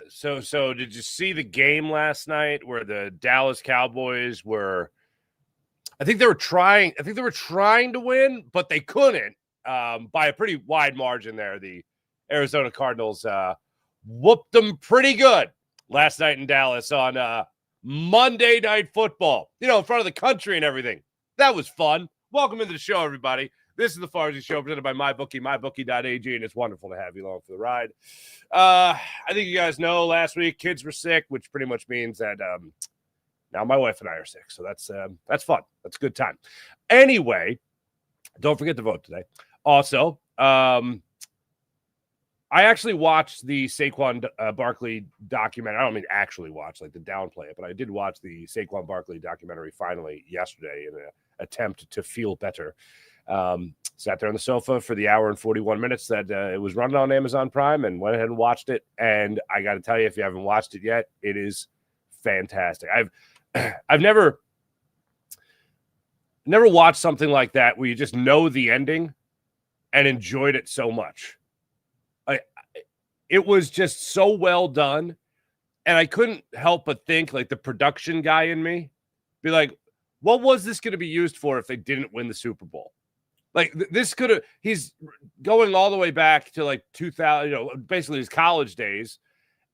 So did you see the game last night where the Dallas Cowboys were? I think they were trying to win, but they couldn't by a pretty wide margin. There, the Arizona Cardinals whooped them pretty good last night in Dallas on Monday Night Football. You know, in front of the country and everything. That was fun. Welcome into the show, everybody. This is the Farzy Show presented by MyBookie, MyBookie.ag, and it's wonderful to have you along for the ride. I think you guys know last week kids were sick, which pretty much means that now my wife and I are sick, so that's fun. That's a good time. Anyway, don't forget to vote today. Also, I actually watched the Saquon Barkley documentary. I don't mean actually watch, like the downplay it, but I did watch the Saquon Barkley documentary finally yesterday in an attempt to feel better. Sat there on the sofa for the hour and 41 minutes that it was running on Amazon Prime and went ahead and watched it. And I got to tell you, if you haven't watched it yet, it is fantastic. I've never watched something like that where you just know the ending and enjoyed it so much. It was just so well done. And I couldn't help but think, like, the production guy in me be like, what was this going to be used for if they didn't win the Super Bowl? Like, this could have, he's going all the way back to like 2000, basically his college days.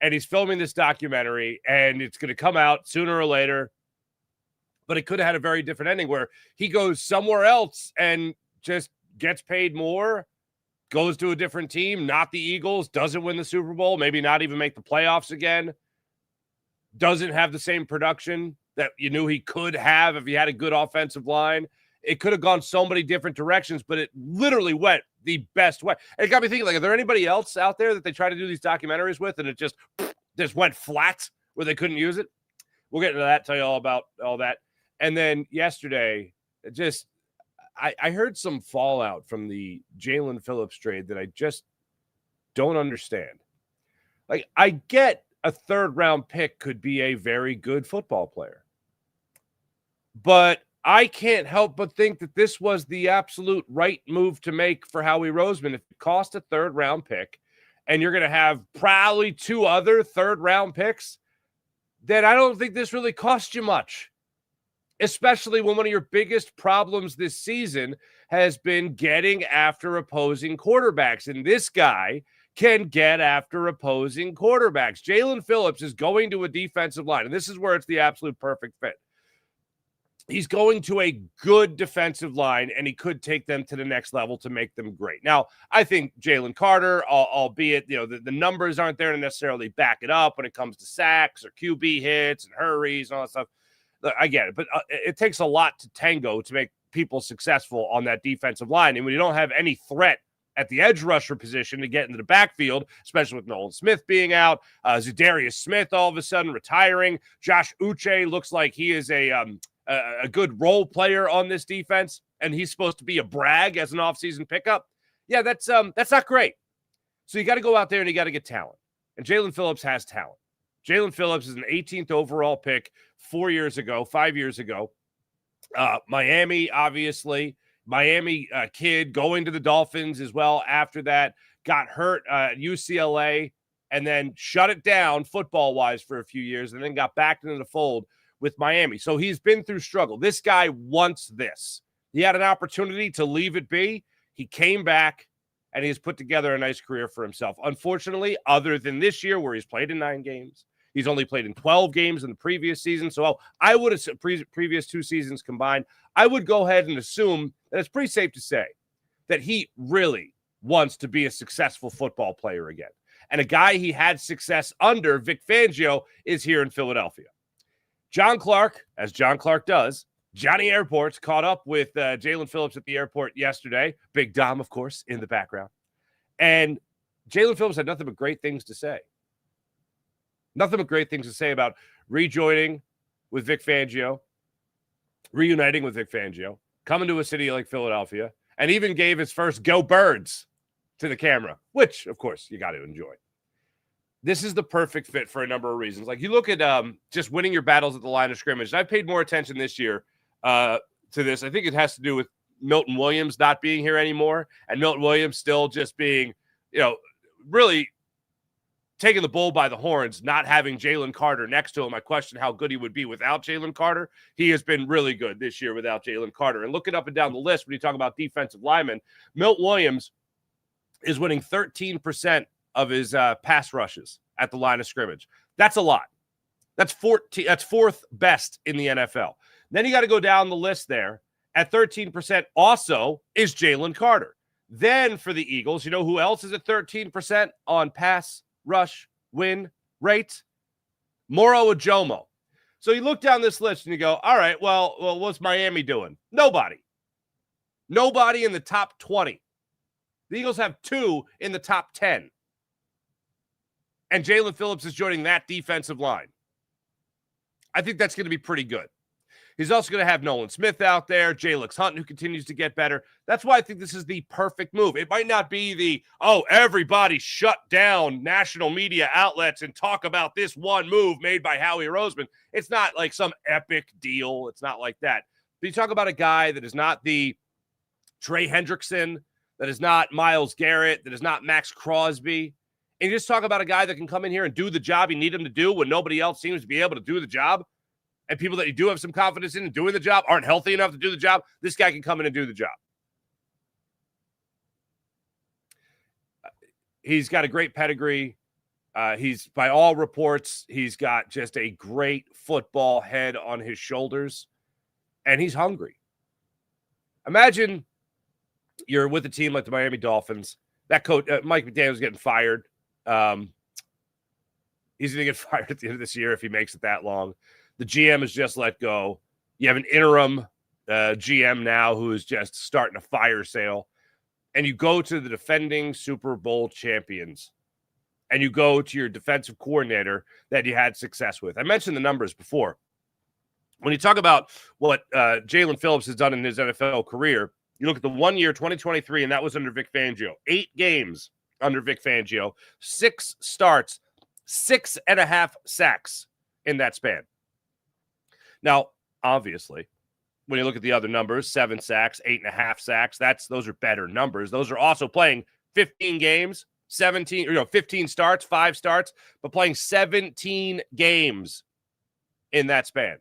And he's filming this documentary and it's going to come out sooner or later. But it could have had a very different ending where he goes somewhere else and just gets paid more, goes to a different team, not the Eagles, doesn't win the Super Bowl, maybe not even make the playoffs again, doesn't have the same production that you knew he could have if he had a good offensive line. It could have gone so many different directions, but it literally went the best way. And it got me thinking, like, are there anybody else out there that they try to do these documentaries with and it just went flat where they couldn't use it? We'll get into that, tell you all about all that. And then yesterday, I heard some fallout from the Jaelan Phillips trade that I just don't understand. Like, I get a third-round pick could be a very good football player. But I can't help but think that this was the absolute right move to make for Howie Roseman. If it cost a third-round pick and you're going to have probably two other third-round picks, then I don't think this really cost you much. Especially when one of your biggest problems this season has been getting after opposing quarterbacks. And this guy can get after opposing quarterbacks. Jaelan Phillips is going to a defensive line, and this is where it's the absolute perfect fit. He's going to a good defensive line, and he could take them to the next level to make them great. Now, I think Jalen Carter, albeit the numbers aren't there to necessarily back it up when it comes to sacks or QB hits and hurries and all that stuff. Look, I get it, but it takes a lot to tango to make people successful on that defensive line. And when you don't have any threat at the edge rusher position to get into the backfield, especially with Nolan Smith being out, Zadarius Smith all of a sudden retiring, Josh Uche looks like he is a good role player on this defense, and he's supposed to be a brag as an offseason pickup. Yeah, that's not great. So you got to go out there and you got to get talent. And Jaelan Phillips has talent. Jaelan Phillips is an 18th overall pick 5 years ago. Miami, obviously. Miami kid going to the Dolphins as well after that. Got hurt at UCLA and then shut it down football-wise for a few years and then got back into the fold with Miami. So he's been through struggle. This guy wants this. He had an opportunity to leave it be. He came back, and he's put together a nice career for himself. Unfortunately, other than this year where he's played in 9 games, he's only played in 12 games in the previous season. So I would have previous 2 seasons combined. I would go ahead and assume that it's pretty safe to say that he really wants to be a successful football player again. And a guy he had success under, Vic Fangio, is here in Philadelphia. John Clark, as John Clark does, Johnny Airports caught up with Jaelan Phillips at the airport yesterday. Big Dom, of course, in the background. And Jaelan Phillips had nothing but great things to say. Nothing but great things to say about rejoining with Vic Fangio, reuniting with Vic Fangio, coming to a city like Philadelphia, and even gave his first Go Birds to the camera, which, of course, you got to enjoy. This is the perfect fit for a number of reasons. Like, you look at just winning your battles at the line of scrimmage. I've paid more attention this year to this. I think it has to do with Milton Williams not being here anymore, and Milton Williams still just being, really taking the bull by the horns, not having Jalen Carter next to him. I question how good he would be without Jalen Carter. He has been really good this year without Jalen Carter. And looking up and down the list, when you talk about defensive linemen, Milt Williams is winning 13% of his pass rushes at the line of scrimmage. That's a lot. That's 14. That's fourth best in the NFL. Then you got to go down the list there. At 13% also is Jalen Carter. Then for the Eagles, you know who else is at 13% on pass rush win rate? Moro Ojomo. So you look down this list and you go, all right, well, what's Miami doing? Nobody in the top 20. The Eagles have 2 in the top 10. And Jaelan Phillips is joining that defensive line. I think that's going to be pretty good. He's also going to have Nolan Smith out there, Jalix Hunt, who continues to get better. That's why I think this is the perfect move. It might not be the, everybody shut down national media outlets and talk about this one move made by Howie Roseman. It's not like some epic deal. It's not like that. But you talk about a guy that is not the Trey Hendrickson, that is not Myles Garrett, that is not Max Crosby. And you just talk about a guy that can come in here and do the job you need him to do when nobody else seems to be able to do the job. And people that you do have some confidence in doing the job aren't healthy enough to do the job. This guy can come in and do the job. He's got a great pedigree. He's, by all reports, he's got just a great football head on his shoulders. And he's hungry. Imagine you're with a team like the Miami Dolphins. That coach, Mike McDaniel's getting fired. He's going to get fired at the end of this year if he makes it that long. The GM is just let go. You have an interim GM now who is just starting a fire sale. And you go to the defending Super Bowl champions. And you go to your defensive coordinator that you had success with. I mentioned the numbers before. When you talk about what Jaelan Phillips has done in his NFL career, you look at the 1 year, 2023, and that was under Vic Fangio. 8 games under Vic Fangio. 6 starts, 6.5 sacks in that span. Now, obviously, when you look at the other numbers, 7 sacks, 8.5 sacks, those are better numbers. Those are also playing 15 games, 15 starts, 5 starts, but playing 17 games in that span.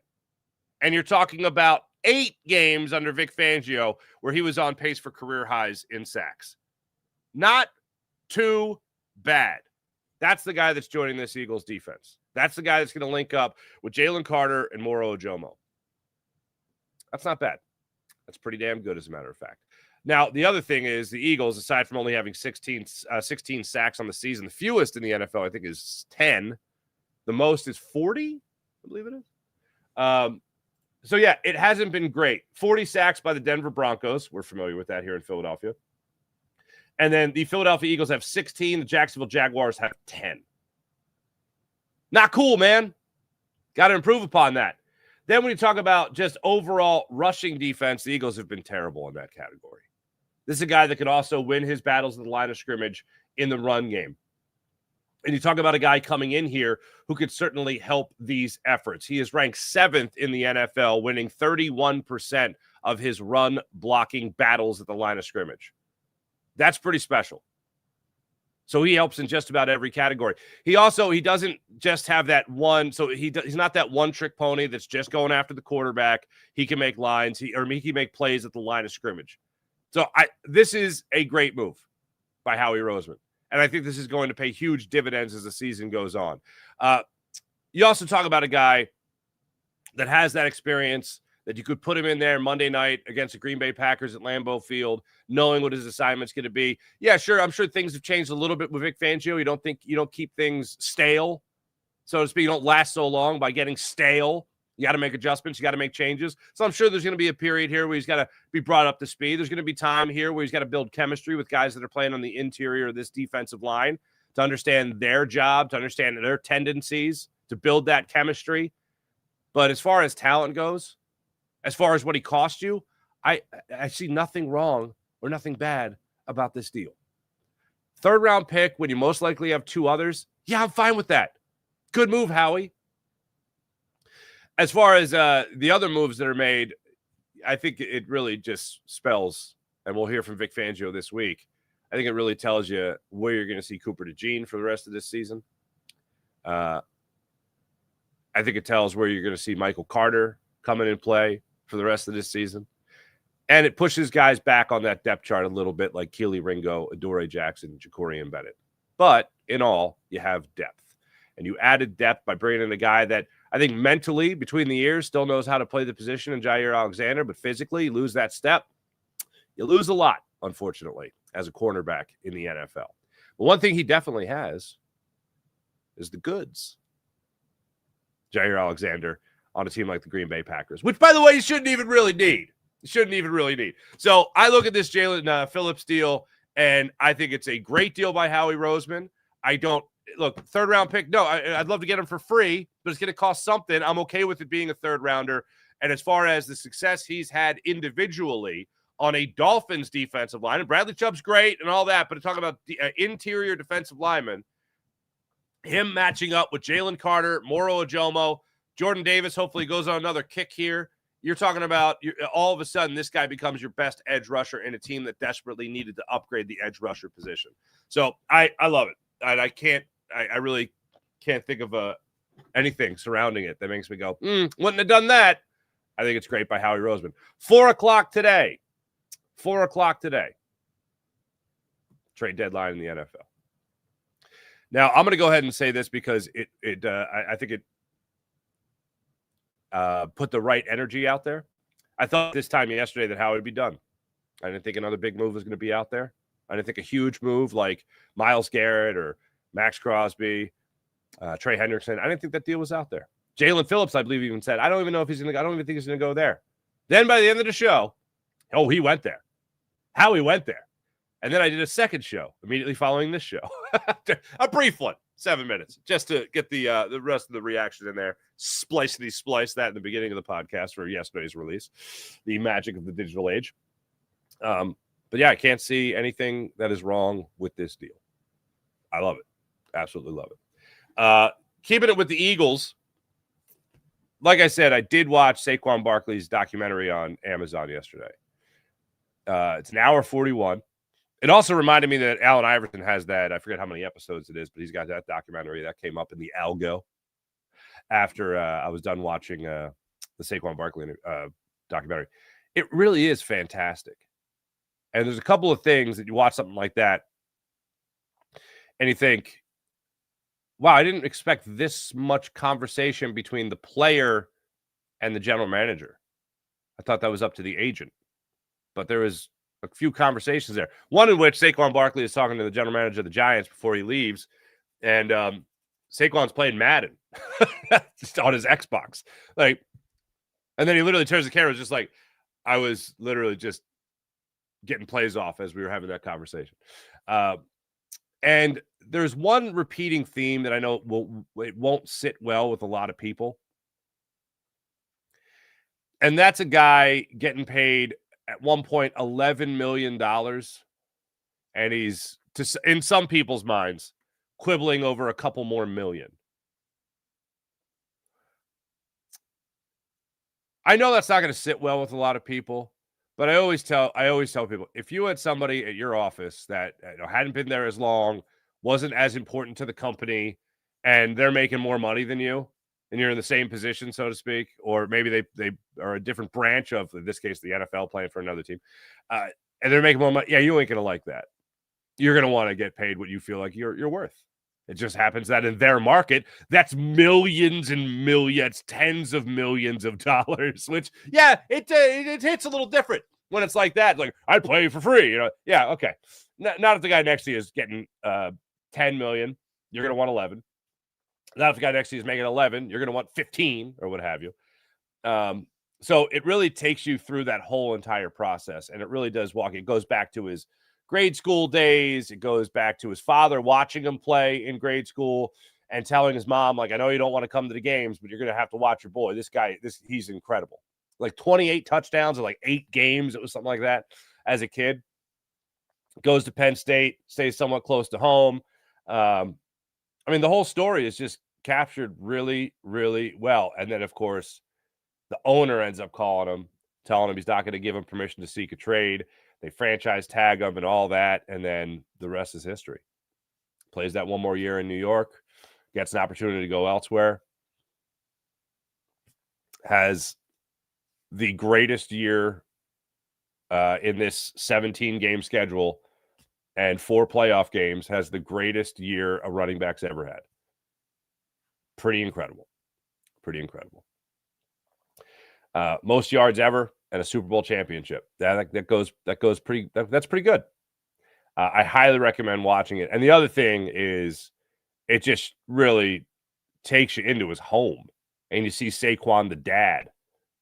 And you're talking about 8 games under Vic Fangio where he was on pace for career highs in sacks. Not too bad. That's the guy that's joining this Eagles defense. That's the guy that's going to link up with Jalen Carter and Moro Ojomo. That's not bad. That's pretty damn good, as a matter of fact. Now, the other thing is the Eagles, aside from only having 16 sacks on the season, the fewest in the NFL, I think, is 10. The most is 40, I believe it is. So, yeah, it hasn't been great. 40 sacks by the Denver Broncos. We're familiar with that here in Philadelphia. And then the Philadelphia Eagles have 16. The Jacksonville Jaguars have 10. Not cool, man. Got to improve upon that. Then when you talk about just overall rushing defense, the Eagles have been terrible in that category. This is a guy that could also win his battles at the line of scrimmage in the run game. And you talk about a guy coming in here who could certainly help these efforts. He is ranked 7th in the NFL, winning 31% of his run blocking battles at the line of scrimmage. That's pretty special. So he helps in just about every category. He doesn't just have that one. So he's not that one trick pony that's just going after the quarterback. He can make lines. He can make plays at the line of scrimmage. So this is a great move by Howie Roseman. And I think this is going to pay huge dividends as the season goes on. You also talk about a guy that has that experience, that you could put him in there Monday night against the Green Bay Packers at Lambeau Field, knowing what his assignment's going to be. Yeah, sure. I'm sure things have changed a little bit with Vic Fangio. You don't keep things stale, so to speak. You don't last so long by getting stale. You got to make adjustments. You got to make changes. So I'm sure there's going to be a period here where he's got to be brought up to speed. There's going to be time here where he's got to build chemistry with guys that are playing on the interior of this defensive line to understand their job, to understand their tendencies, to build that chemistry. But as far as talent goes, as far as what he cost you, I see nothing wrong or nothing bad about this deal. 3rd round pick when you most likely have 2 others. Yeah, I'm fine with that. Good move, Howie. As far as the other moves that are made, I think it really just spells, and we'll hear from Vic Fangio this week, I think it really tells you where you're going to see Cooper DeJean for the rest of this season. I think it tells where you're going to see Michael Carter coming in play for the rest of this season. And it pushes guys back on that depth chart a little bit, like Keely Ringo, Adoree Jackson, Jacorian Bennett. But in all, you have depth. And you added depth by bringing in a guy that I think mentally, between the ears, still knows how to play the position in Jair Alexander, but physically, you lose that step. You lose a lot, unfortunately, as a cornerback in the NFL. But one thing he definitely has is the goods. Jair Alexander on a team like the Green Bay Packers, which, by the way, you shouldn't even really need. So I look at this Jaelan Phillips deal, and I think it's a great deal by Howie Roseman. I don't look, third-round pick. No, I'd love to get him for free, but it's going to cost something. I'm okay with it being a third-rounder. And as far as the success he's had individually on a Dolphins defensive line, and Bradley Chubb's great and all that, but talking about the interior defensive linemen, him matching up with Jalen Carter, Moro Ojomo, Jordan Davis hopefully goes on another kick here. You're talking about all of a sudden this guy becomes your best edge rusher in a team that desperately needed to upgrade the edge rusher position. So I love it. And I really can't think of anything surrounding it that makes me go, wouldn't have done that. I think it's great by Howie Roseman. 4:00 today. 4:00 today. Trade deadline in the NFL. Now, I'm going to go ahead and say this because I think it put the right energy out there. I thought this time yesterday that Howie would be done. I didn't think another big move was going to be out there. I didn't think a huge move like Myles Garrett or Max Crosby, Trey Hendrickson. I didn't think that deal was out there. Jaelan Phillips, I believe, even said, I don't even think he's going to go there. Then by the end of the show, he went there. Howie went there. And then I did a second show immediately following this show. A brief one, 7 minutes, just to get the rest of the reaction in there. Splice that in the beginning of the podcast for yesterday's release. The magic of the digital age. But yeah, I can't see anything that is wrong with this deal. I love it. Absolutely love it. Keeping it with the Eagles. Like I said, I did watch Saquon Barkley's documentary on Amazon yesterday. It's an hour 41. It also reminded me that Allen Iverson has that. I forget how many episodes it is, but he's got that documentary that came up in the algo after I was done watching the Saquon Barkley documentary. It really is fantastic. And there's a couple of things that you watch something like that and you think, wow, I didn't expect this much conversation between the player and the general manager. I thought that was up to the agent. But there was a few conversations there. One in which Saquon Barkley is talking to the general manager of the Giants before he leaves. And Saquon's playing Madden just on his Xbox. And then he literally turns the camera just like, I was literally just getting plays off as we were having that conversation. And there's one repeating theme that I know it won't sit well with a lot of people. And that's a guy getting paid at one point $11 million. And he's, in some people's minds, quibbling over a couple more million. I know that's not going to sit well with a lot of people. But I always tell people, if you had somebody at your office that hadn't been there as long, wasn't as important to the company, and they're making more money than you, and you're in the same position, so to speak, or maybe they are a different branch of, in this case, the NFL playing for another team, and they're making more money, you ain't going to like that. You're going to want to get paid what you feel like you're worth. It just happens that in their market, that's millions and millions, tens of millions of dollars, which, it hits a little different when it's like that. Like, I'd play you for free, Yeah, okay. Not if the guy next to you is getting 10 million, you're going to want 11. Not if the guy next to you is making 11, you're going to want 15 or what have you. So it really takes you through that whole entire process, and it really does it goes back to his grade school days. It goes back to his father watching him play in grade school and telling his mom, like, I know you don't want to come to the games, but you're going to have to watch your boy. This guy, he's incredible. Like 28 touchdowns in like 8 games. It was something like that as a kid. Goes to Penn State, stays somewhat close to home. The whole story is just captured really, really well. And then, of course, the owner ends up calling him, telling him he's not going to give him permission to seek a trade. They franchise tag him and all that, and then the rest is history. Plays that one more year in New York, gets an opportunity to go elsewhere, has the greatest year in this 17-game schedule and 4 playoff games, has the greatest year a running back's ever had. Pretty incredible. Pretty incredible. Most yards ever and a Super Bowl championship. That's pretty good. I highly recommend watching it. And the other thing is, it just really takes you into his home, and you see Saquon, the dad,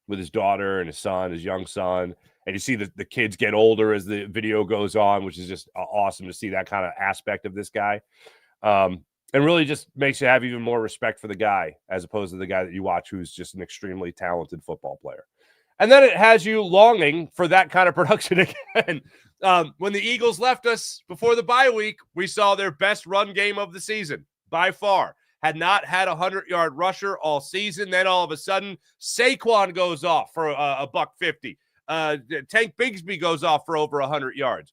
with his daughter and his son, his young son, and you see the kids get older as the video goes on, which is just awesome to see that kind of aspect of this guy. And really just makes you have even more respect for the guy, as opposed to the guy that you watch who's just an extremely talented football player. And then it has you longing for that kind of production again. When the Eagles left us before the bye week, we saw their best run game of the season by far. Had not had a 100-yard rusher all season. Then all of a sudden, Saquon goes off for a $150. Tank Bigsby goes off for over 100 yards.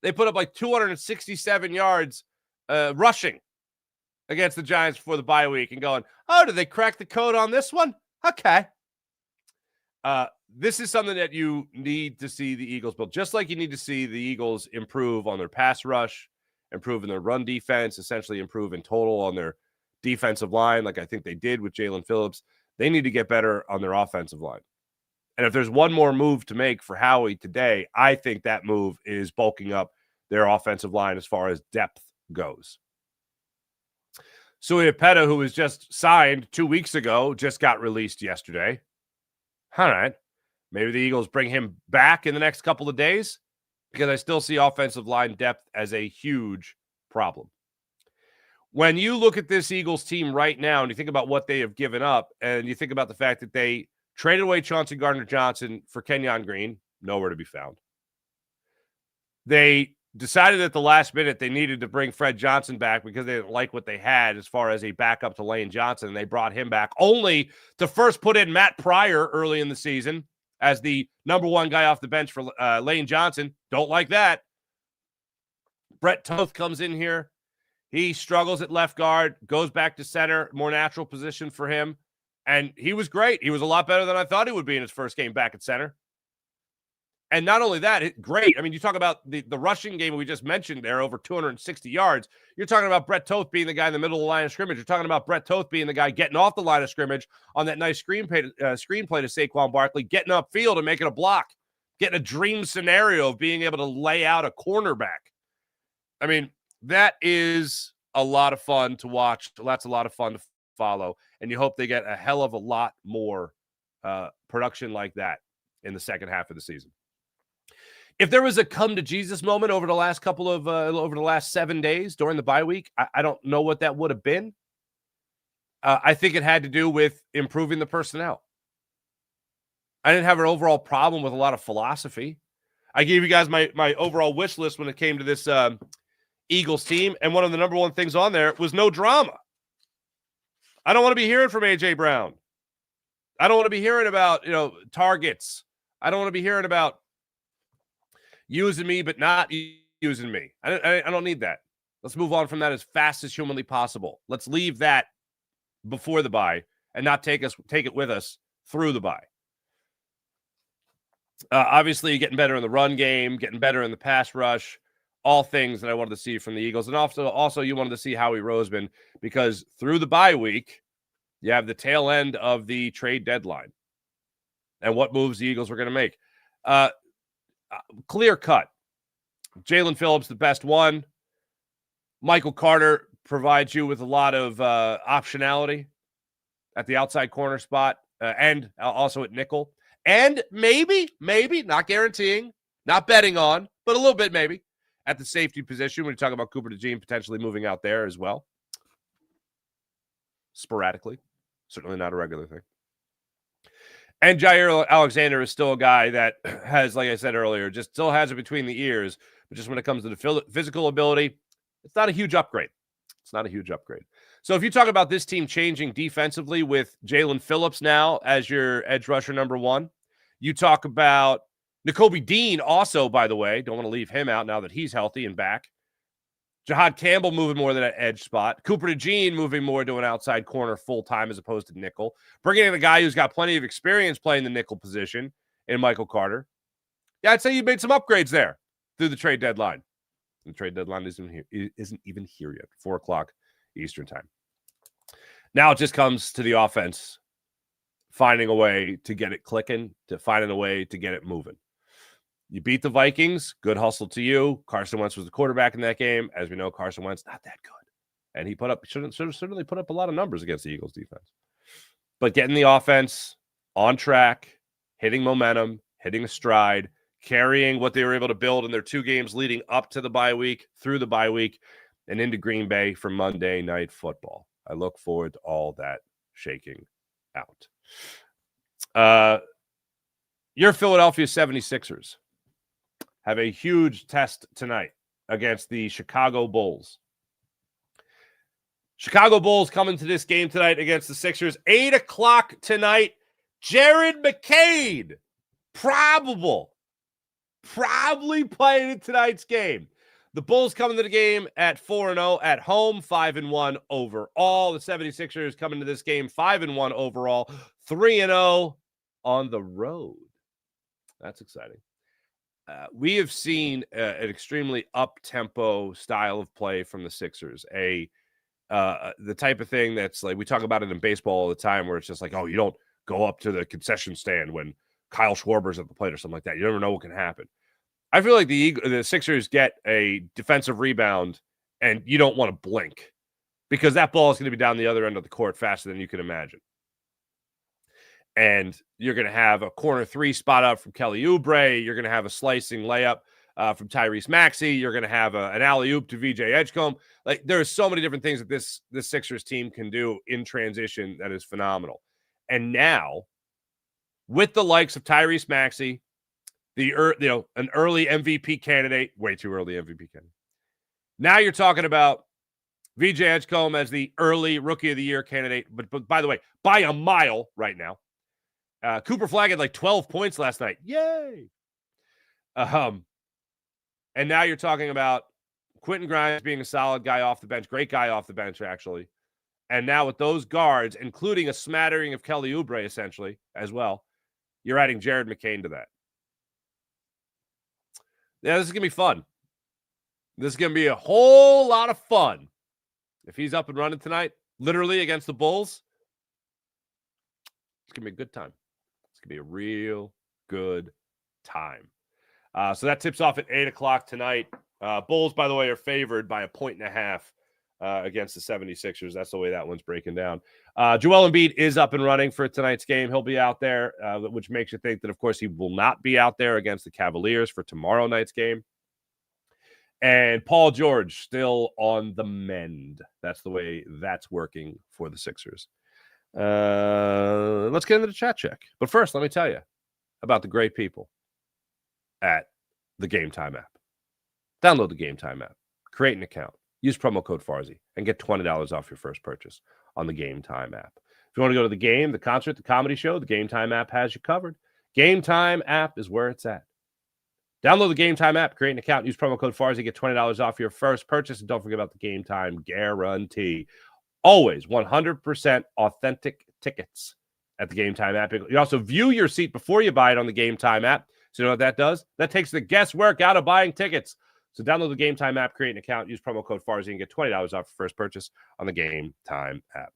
They put up like 267 yards rushing against the Giants before the bye week, and going, oh, did they crack the code on this one? Okay. This is something that you need to see the Eagles build, just like you need to see the Eagles improve on their pass rush, improve in their run defense, essentially improve in total on their defensive line, like I think they did with Jaelan Phillips. They need to get better on their offensive line. And if there's one more move to make for Howie today, I think that move is bulking up their offensive line as far as depth goes. Sui Opeta, who was just signed 2 weeks ago, just got released yesterday. All right. Maybe the Eagles bring him back in the next couple of days, because I still see offensive line depth as a huge problem. When you look at this Eagles team right now and you think about what they have given up, and you think about the fact that they traded away Chauncey Gardner-Johnson for Kenyon Green, nowhere to be found. They decided at the last minute they needed to bring Fred Johnson back because they didn't like what they had as far as a backup to Lane Johnson, and they brought him back only to first put in Matt Pryor early in the season as the number one guy off the bench for Lane Johnson. Don't like that. Brett Toth comes in here. He struggles at left guard, goes back to center, more natural position for him, and he was great. He was a lot better than I thought he would be in his first game back at center. And not only that, great. I mean, you talk about the rushing game we just mentioned there, over 260 yards. You're talking about Brett Toth being the guy in the middle of the line of scrimmage. You're talking about Brett Toth being the guy getting off the line of scrimmage on that nice screenplay to Saquon Barkley, getting upfield and making a block, getting a dream scenario of being able to lay out a cornerback. I mean, that is a lot of fun to watch. That's a lot of fun to follow. And you hope they get a hell of a lot more production like that in the second half of the season. If there was a come to Jesus moment over the last over the last 7 days during the bye week, I don't know what that would have been. I think it had to do with improving the personnel. I didn't have an overall problem with a lot of philosophy. I gave you guys my overall wish list when it came to this Eagles team, and one of the number one things on there was no drama. I don't want to be hearing from A.J. Brown. I don't want to be hearing about targets. I don't want to be hearing about using me but not using me. I don't need that. Let's move on from that as fast as humanly possible. Let's leave that before the bye and not take it with us through the bye. Obviously, getting better in the run game, getting better in the pass rush, all things that I wanted to see from the Eagles. And also you wanted to see Howie Roseman, because through the bye week, you have the tail end of the trade deadline and what moves the Eagles were going to make. Clear cut. Jaelan Phillips, the best one. Michael Carter provides you with a lot of optionality at the outside corner spot and also at nickel. And maybe, not guaranteeing, not betting on, but a little bit maybe, at the safety position when you talk about Cooper DeJean potentially moving out there as well. Sporadically. Certainly not a regular thing. And Jair Alexander is still a guy that has, like I said earlier, just still has it between the ears. But just when it comes to the physical ability, it's not a huge upgrade. It's not a huge upgrade. So if you talk about this team changing defensively with Jaelan Phillips now as your edge rusher number one, you talk about Nakobe Dean also, by the way. Don't want to leave him out now that he's healthy and back. Jahad Campbell moving more to that edge spot. Cooper DeJean moving more to an outside corner full-time as opposed to nickel. Bringing in a guy who's got plenty of experience playing the nickel position in Michael Carter. Yeah, I'd say you made some upgrades there through the trade deadline. The trade deadline isn't even here yet. 4 o'clock Eastern time. Now it just comes to the offense finding a way to get it clicking, to finding a way to get it moving. You beat the Vikings. Good hustle to you. Carson Wentz was the quarterback in that game. As we know, Carson Wentz, not that good. And he certainly put up a lot of numbers against the Eagles defense. But getting the offense on track, hitting momentum, hitting a stride, carrying what they were able to build in their 2 games leading up to the bye week, through the bye week, and into Green Bay for Monday Night Football. I look forward to all that shaking out. Your Philadelphia 76ers have a huge test tonight against the Chicago Bulls. Chicago Bulls coming to this game tonight against the Sixers. 8 o'clock tonight. Jared McCain, probably playing in tonight's game. The Bulls coming to the game at 4-0 at home, 5-1 overall. The 76ers coming to this game 5-1 overall, 3-0 on the road. That's exciting. We have seen an extremely up-tempo style of play from the Sixers. The type of thing that's like, we talk about it in baseball all the time, where it's just like, oh, you don't go up to the concession stand when Kyle Schwarber's at the plate or something like that. You never know what can happen. I feel like the Sixers get a defensive rebound and you don't want to blink because that ball is going to be down the other end of the court faster than you can imagine. And you're going to have a corner 3 spot up from Kelly Oubre. You're going to have a slicing layup from Tyrese Maxey. You're going to have an alley-oop to VJ Edgecombe. Like, there are so many different things that this Sixers team can do in transition that is phenomenal. And now, with the likes of Tyrese Maxey, an early MVP candidate, way too early MVP candidate. Now you're talking about VJ Edgecombe as the early Rookie of the Year candidate, but by the way, by a mile right now. Cooper Flagg had like 12 points last night. Yay! And now you're talking about Quentin Grimes being a solid guy off the bench, great guy off the bench, actually. And now with those guards, including a smattering of Kelly Oubre, essentially, as well, you're adding Jared McCain to that. Yeah, this is going to be fun. This is going to be a whole lot of fun. If he's up and running tonight, literally against the Bulls, it's going to be a good time. It's going to be a real good time. So that tips off at 8 o'clock tonight. Bulls, by the way, are favored by 1.5 against the 76ers. That's the way that one's breaking down. Joel Embiid is up and running for tonight's game. He'll be out there, which makes you think that, of course, he will not be out there against the Cavaliers for tomorrow night's game. And Paul George still on the mend. That's the way that's working for the Sixers. Let's get into the chat check. But first, let me tell you about the great people at the Game Time app. Download the Game Time app. Create an account. Use promo code Farzy and get $20 off your first purchase on the Game Time app. If you want to go to the game, the concert, the comedy show, the Game Time app has you covered. Game Time app is where it's at. Download the Game Time app, create an account, use promo code Farzy, get $20 off your first purchase, and don't forget about the Game Time guarantee. Always 100% authentic tickets at the Game Time app. You also view your seat before you buy it on the Game Time app. So you know what that does? That takes the guesswork out of buying tickets. So download the Game Time app, create an account, use promo code Farzy, and get $20 off your first purchase on the Game Time app.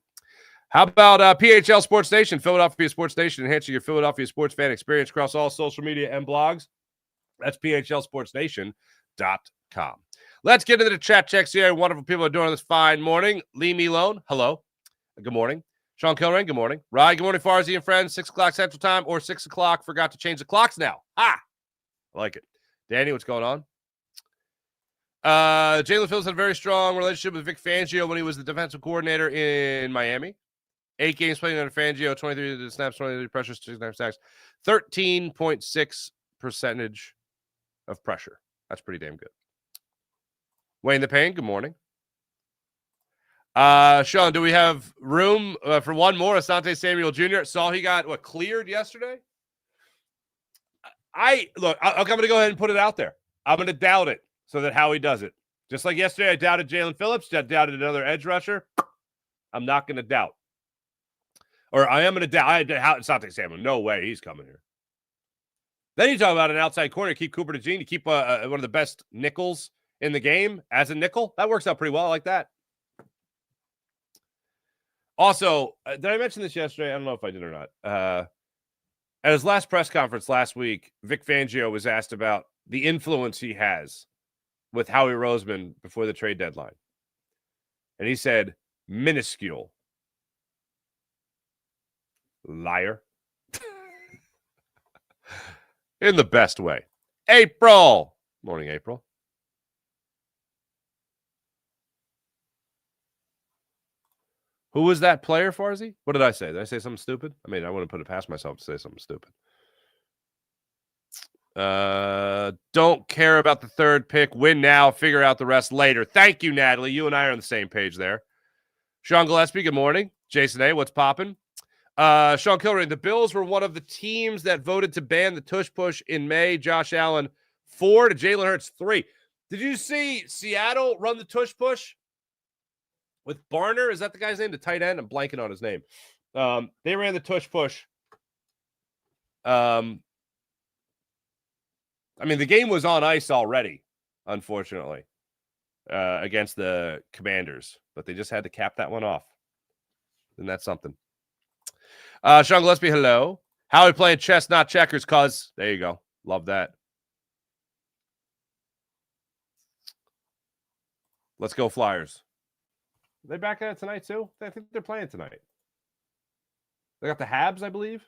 How about PHL Sports Nation, Philadelphia Sports Nation, enhancing your Philadelphia sports fan experience across all social media and blogs? That's PHLSportsNation.com. Let's get into the chat checks here. Wonderful people are doing this fine morning. Lee Milone, hello. Good morning. Sean Kilrain, good morning. Rye, good morning, Farzy and friends. 6 o'clock Central Time or 6 o'clock. Forgot to change the clocks now. I like it. Danny, what's going on? Jaelan Phillips had a very strong relationship with Vic Fangio when he was the defensive coordinator in Miami. 8 games playing under Fangio, 23 snaps, 23 pressures, 69 sacks, 13.6% of pressure. That's pretty damn good. Wayne the Pain, good morning. Sean, do we have room for one more? Asante Samuel Jr. Saw he got cleared yesterday. I'm going to go ahead and put it out there. I'm going to doubt it so that Howie does it. Just like yesterday, I doubted Jaelan Phillips. I doubted another edge rusher. I'm not going to doubt. Or I am going to doubt. It's not the same. No way he's coming here. Then you talk about an outside corner. Keep Cooper DeJean. You keep one of the best nickels in the game as a nickel. That works out pretty well. I like that. Also, did I mention this yesterday? I don't know if I did or not. At his last press conference last week, Vic Fangio was asked about the influence he has with Howie Roseman before the trade deadline. And he said, minuscule. Liar. In the best way. April. Morning, April. Who was that player, Farzy? What did I say? Did I say something stupid? I mean, I wouldn't put it past myself to say something stupid. Don't care about the third pick. Win now. Figure out the rest later. Thank you, Natalie. You and I are on the same page there. Sean Gillespie, good morning. Jason A., what's popping? Sean Kilray, the Bills were one of the teams that voted to ban the tush push in May. Josh Allen 4 to Jalen Hurts 3. Did you see Seattle run the tush push with Barner? Is that the guy's name? The tight end? I'm blanking on his name. They ran the tush push. I mean, the game was on ice already, unfortunately, against the Commanders, but they just had to cap that one off. And that's something. Sean Gillespie, hello. Howie playing chess, not checkers, cuz. There you go. Love that. Let's go Flyers. Are they back at it tonight, too? I think they're playing tonight. They got the Habs, I believe.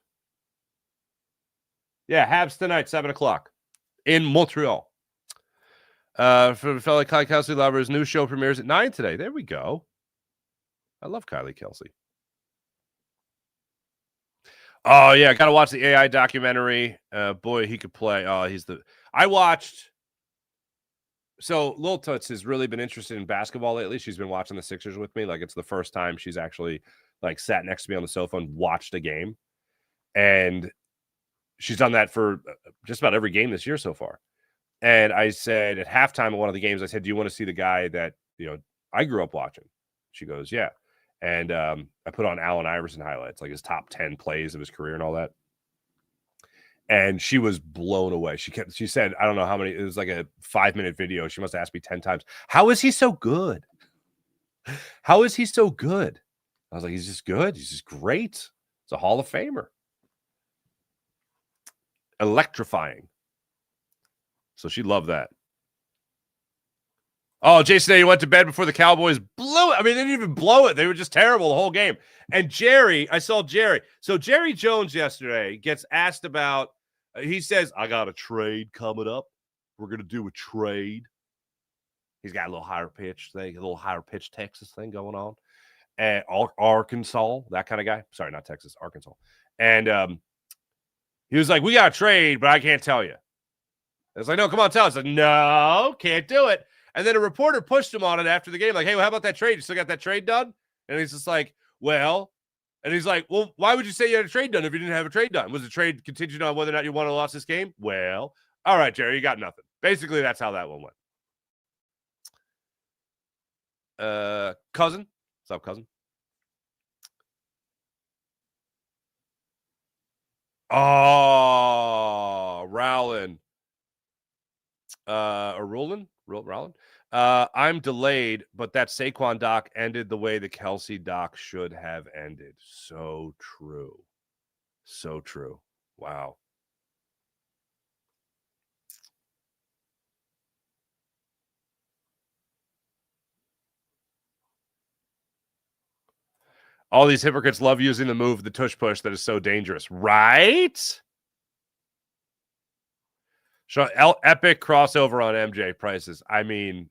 Yeah, Habs tonight, 7 o'clock in Montreal. For the fellow Kylie Kelsey lovers, new show premieres at 9 today. There we go. I love Kylie Kelsey. Oh, yeah, got to watch the AI documentary. Boy, he could play. Oh, I watched. So Lil Toots has really been interested in basketball lately. She's been watching the Sixers with me. Like, it's the first time she's actually, like, sat next to me on the sofa and watched a game. And she's done that for just about every game this year so far. And I said at halftime of one of the games, I said, do you want to see the guy that, I grew up watching? She goes, yeah. And I put on Allen Iverson highlights, like his top 10 plays of his career and all that. And she was blown away. She said, I don't know how many, it was like a 5-minute video. She must have asked me 10 times, how is he so good? How is he so good? I was like, he's just good. He's just great. It's a Hall of Famer. Electrifying. So she loved that. Oh, Jason, you went to bed before the Cowboys blew it. I mean, they didn't even blow it. They were just terrible the whole game. And I saw Jerry. So Jerry Jones yesterday gets asked about, he says, I got a trade coming up. We're going to do a trade. He's got a little higher pitch thing, a little higher pitch Texas thing going on. And Arkansas, that kind of guy. Sorry, not Texas, Arkansas. And he was like, we got a trade, but I can't tell you. I was like, no, come on, tell us. Like, no, can't do it. And then a reporter pushed him on it after the game, like, hey, well, how about that trade? You still got that trade done? And he's just like, well, and he's like, well, why would you say you had a trade done if you didn't have a trade done? Was the trade contingent on whether or not you won or lost this game? Well, all right, Jerry, you got nothing. Basically, that's how that one went. Cousin. What's up, cousin? Oh, Rowland. Or Rowland? I'm delayed, but that Saquon doc ended the way the Kelsey doc should have ended. So true. So true. Wow. All these hypocrites love using the move, the tush push, that is so dangerous, right? Epic crossover on MJ prices. I mean,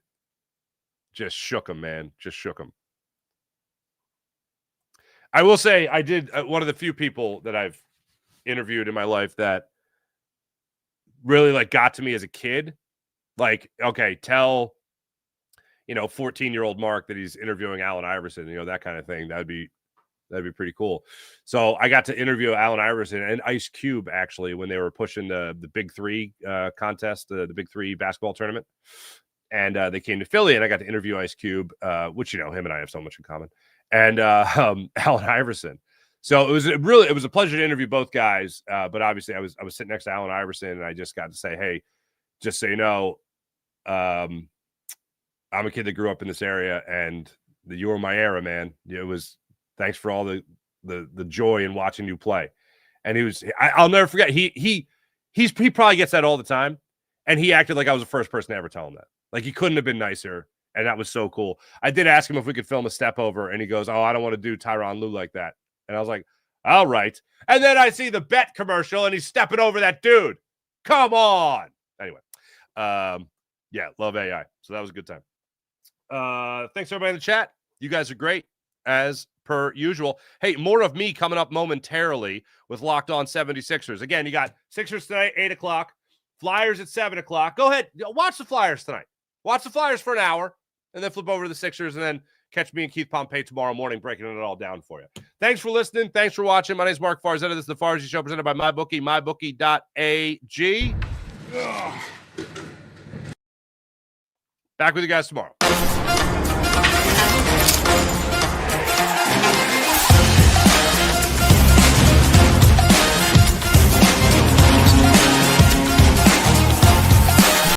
just shook him, man. Just shook him. I will say I did one of the few people that I've interviewed in my life that really like got to me as a kid. Like, okay, tell 14-year-old Mark that he's interviewing Allen Iverson, that kind of thing. That'd be pretty cool. So I got to interview Allen Iverson and Ice Cube actually when they were pushing the Big Three contest, the Big Three basketball tournament. And they came to Philly, and I got to interview Ice Cube, which, him and I have so much in common, and Allen Iverson. So it was a pleasure to interview both guys. But obviously, I was sitting next to Allen Iverson, and I just got to say, hey, just so you know, I'm a kid that grew up in this area, and you were my era, man. It was thanks for all the joy in watching you play. And I'll never forget. He probably gets that all the time, and he acted like I was the first person to ever tell him that. Like, he couldn't have been nicer, and that was so cool. I did ask him if we could film a step over, and he goes, "Oh, I don't want to do Tyronn Lue like that." And I was like, "All right." And then I see the bet commercial, and he's stepping over that dude. Come on. Anyway, yeah, love AI. So that was a good time. Thanks everybody in the chat. You guys are great as per usual. Hey, more of me coming up momentarily with Locked On 76ers. Again, you got Sixers tonight, 8 o'clock. Flyers at 7 o'clock. Go ahead. Watch the Flyers tonight. Watch the Flyers for an hour, and then flip over to the Sixers, and then catch me and Keith Pompey tomorrow morning breaking it all down for you. Thanks for listening. Thanks for watching. My name is Mark Farzetta. This is the Farzy Show presented by MyBookie, mybookie.ag. Back with you guys tomorrow.